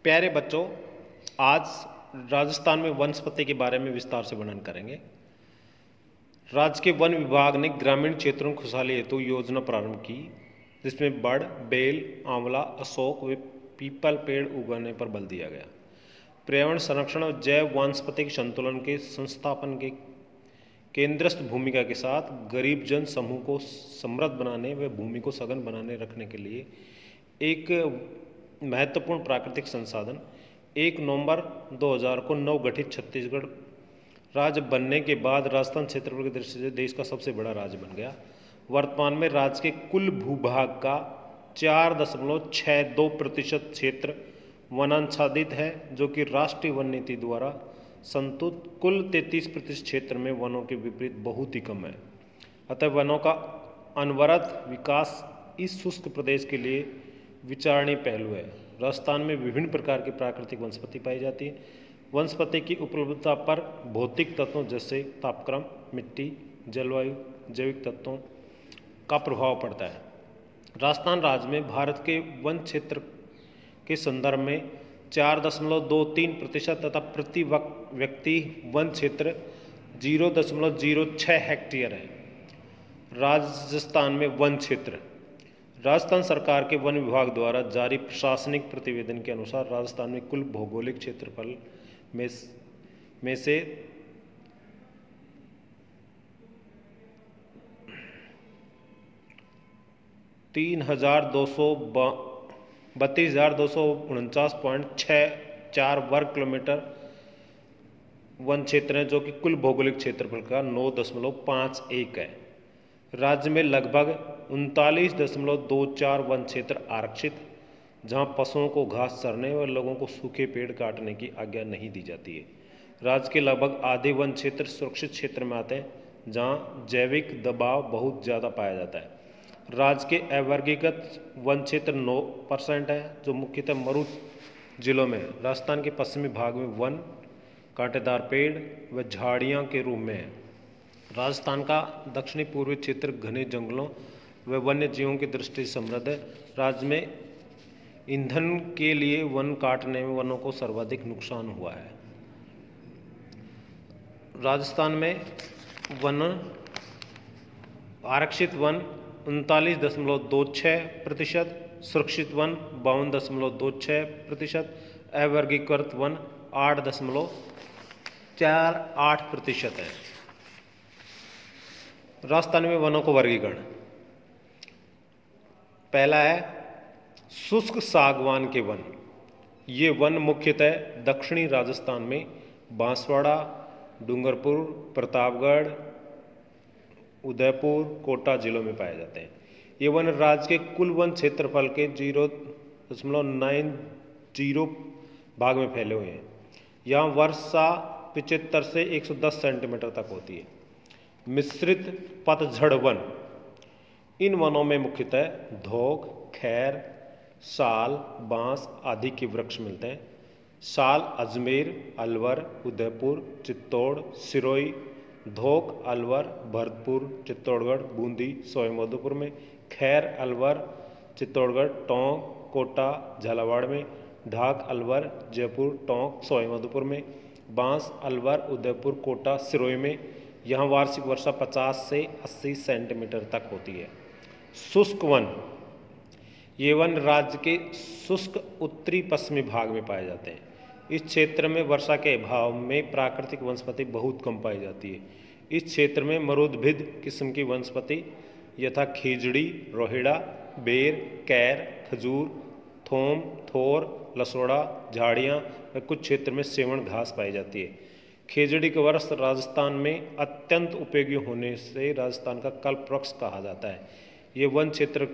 प्यारे बच्चों, आज राजस्थान में वनस्पति के बारे में विस्तार से वर्णन करेंगे। राज्य के वन विभाग ने ग्रामीण क्षेत्रों में खुशहाली हेतु योजना प्रारंभ की, जिसमें बड़, बेल, आंवला, अशोक व पीपल पेड़ उगाने पर बल दिया गया। पर्यावरण संरक्षण और जैव वानस्पतिक संतुलन के संस्थापन के केंद्रस्थ भूमिका के साथ गरीब जन समूह को समृद्ध बनाने व भूमि को सघन बनाने रखने के लिए एक महत्वपूर्ण प्राकृतिक संसाधन 1 नवंबर 2000 को नवगठित छत्तीसगढ़ राज्य बनने के बाद राजस्थान क्षेत्रफल की दृष्टि से देश का सबसे बड़ा राज्य बन गया। वर्तमान में राज्य के कुल भूभाग का 4.62% क्षेत्र वनाच्छादित है, जो कि राष्ट्रीय वन नीति द्वारा संतुलित कुल 33% क्षेत्र में वनों के विपरीत बहुत ही कम है। अतः वनों का अनवरत विकास इस शुष्क प्रदेश के लिए विचारणीय पहलू है। राजस्थान में विभिन्न प्रकार की प्राकृतिक वनस्पति पाई जाती है। वनस्पति की उपलब्धता पर भौतिक तत्वों जैसे तापक्रम, मिट्टी, जलवायु, जैविक तत्वों का प्रभाव पड़ता है। राजस्थान राज्य में भारत के वन क्षेत्र के संदर्भ में 4.23% तथा प्रति व्यक्ति वन क्षेत्र 0.06 हेक्टेयर है। राजस्थान में वन क्षेत्र राजस्थान सरकार के वन विभाग द्वारा जारी प्रशासनिक प्रतिवेदन के अनुसार राजस्थान में कुल भौगोलिक क्षेत्रफल में से 32,249.64 वर्ग किलोमीटर वन क्षेत्र है, जो कि कुल भौगोलिक क्षेत्रफल का 9.51 है। राज्य में लगभग 39.24 वन क्षेत्र आरक्षित, जहां पशुओं को घास चरने और लोगों को सूखे पेड़ काटने की आज्ञा नहीं दी जाती है। राज्य के लगभग आधे वन क्षेत्र सुरक्षित क्षेत्र में आते हैं, जहां जैविक दबाव बहुत ज़्यादा पाया जाता है। राज्य के अवर्गीकृत वन क्षेत्र 9% है, जो मुख्यतः मरु जिलों में है। राजस्थान के पश्चिमी भाग में वन, कांटेदार पेड़ व झाड़ियाँ के रूप में है। राजस्थान का दक्षिणी पूर्वी क्षेत्र घने जंगलों व वन्य जीवों की दृष्टि से समृद्ध है। राज्य में ईंधन के लिए वन काटने में वनों को सर्वाधिक नुकसान हुआ है। राजस्थान में वन आरक्षित वन 39.26%, सुरक्षित वन 52.26%, अवर्गीकृत वन 8.48% है। राजस्थान में वनों को वर्गीकरण, पहला है शुष्क सागवान के वन। ये वन मुख्यतः दक्षिणी राजस्थान में बांसवाड़ा, डूंगरपुर, प्रतापगढ़, उदयपुर, कोटा जिलों में पाए जाते हैं। ये वन राज्य के कुल वन क्षेत्रफल के 0.90 भाग में फैले हुए हैं। यहाँ वर्षा 75 से 110 सेंटीमीटर तक होती है। मिश्रित पतझड़ वन, इन वनों में मुख्यतः धोक, खैर, साल, बांस आदि के वृक्ष मिलते हैं। साल अजमेर, अलवर, उदयपुर, चित्तौड़, सिरोही, धोक अलवर, भरतपुर, चित्तौड़गढ़, बूंदी, सवाईमाधोपुर में, खैर अलवर, चित्तौड़गढ़, टोंक, कोटा, झालावाड़ में, ढाक अलवर, जयपुर, टोंक, सवाईमाधोपुर में, बांस अलवर, उदयपुर, कोटा, सिरोही में। यहाँ वार्षिक वर्षा 50 से 80 सेंटीमीटर तक होती है। शुष्क वन, ये वन राज्य के शुष्क उत्तरी पश्चिमी भाग में पाए जाते हैं। इस क्षेत्र में वर्षा के अभाव में प्राकृतिक वनस्पति बहुत कम पाई जाती है। इस क्षेत्र में मरुद्भिद किस्म की वनस्पति यथा खीजड़ी, रोहिड़ा, बेर, कैर, खजूर, थोम, थोर, लसोड़ा, झाड़ियाँ व कुछ क्षेत्र में सेवण घास पाई जाती है। खेजड़ी का वृक्ष राजस्थान में अत्यंत उपयोगी होने से राजस्थान का कल्प वृक्ष कहा जाता है। ये वन क्षेत्र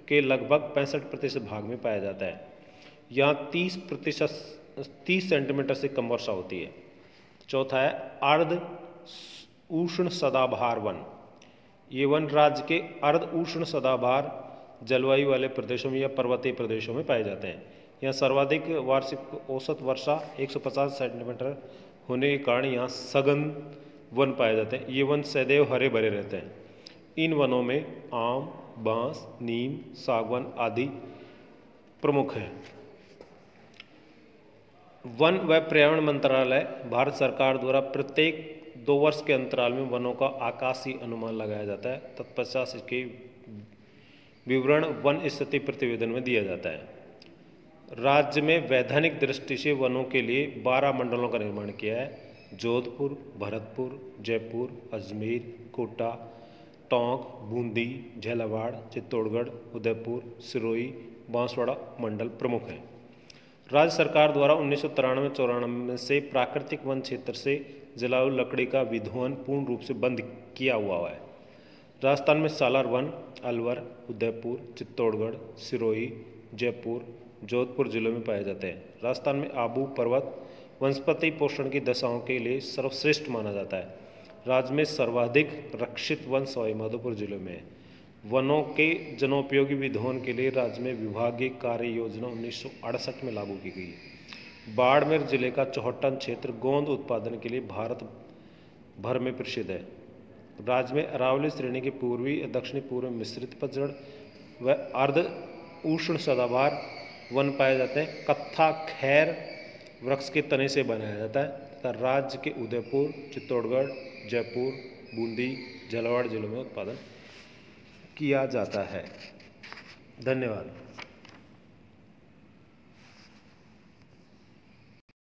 के लगभग 65% भाग में पाया जाता है। यहाँ 30 सेंटीमीटर से कम वर्षा होती है। चौथा है अर्ध उष्ण सदाबहार वन। ये वन राज्य के अर्ध उष्ण सदाबहार जलवायु वाले प्रदेशों में या पर्वतीय प्रदेशों में पाए जाते हैं। यहाँ सर्वाधिक वार्षिक औसत वर्षा 150 सेंटीमीटर होने के कारण यहाँ सघन वन पाए जाते हैं। ये वन सदैव हरे भरे रहते हैं। इन वनों में आम, बांस, नीम, सागवान आदि प्रमुख हैं। वन व पर्यावरण मंत्रालय भारत सरकार द्वारा प्रत्येक 2 वर्ष के अंतराल में वनों का आकाशीय अनुमान लगाया जाता है। तत्पश्चात इसके विवरण वन स्थिति प्रतिवेदन में दिया जाता है। राज्य में वैधानिक दृष्टि से वनों के लिए 12 मंडलों का निर्माण किया है। जोधपुर, भरतपुर, जयपुर, अजमेर, कोटा, टोंक, बूंदी, झालावाड़, चित्तौड़गढ़, उदयपुर, सिरोही, बांसवाड़ा मंडल प्रमुख हैं। राज्य सरकार द्वारा 1993-94 से प्राकृतिक वन क्षेत्र से जलाऊ लकड़ी का विध्वंस पूर्ण रूप से बंद किया हुआ है। राजस्थान में सालार वन अलवर, उदयपुर, चित्तौड़गढ़, सिरोही, जयपुर, जोधपुर जिलों में पाए जाते हैं। राजस्थान में आबू पर्वत वनस्पति पोषण की दशाओं के लिए सर्वश्रेष्ठ माना जाता है। राज्य में सर्वाधिक रक्षित वन सवाई माधोपुर जिले में है। वनों के जनोपयोगी विध्वंस के लिए राज्य में विभागीय कार्य योजना 1968 में लागू की गई है। बाड़मेर जिले का चौहट्टन क्षेत्र गोंद उत्पादन के लिए भारत भर में प्रसिद्ध है। राज्य में अरावली श्रेणी के पूर्वी और दक्षिणी पूर्व में मिश्रित पतझड़ व अर्ध उष्ण सदाबहार वन पाए जाते हैं। कत्था खैर वृक्ष के तने से बनाया जाता है तथा राज्य के उदयपुर, चित्तौड़गढ़, जयपुर, बूंदी, झालावाड़ जिलों में उत्पादन किया जाता है। धन्यवाद।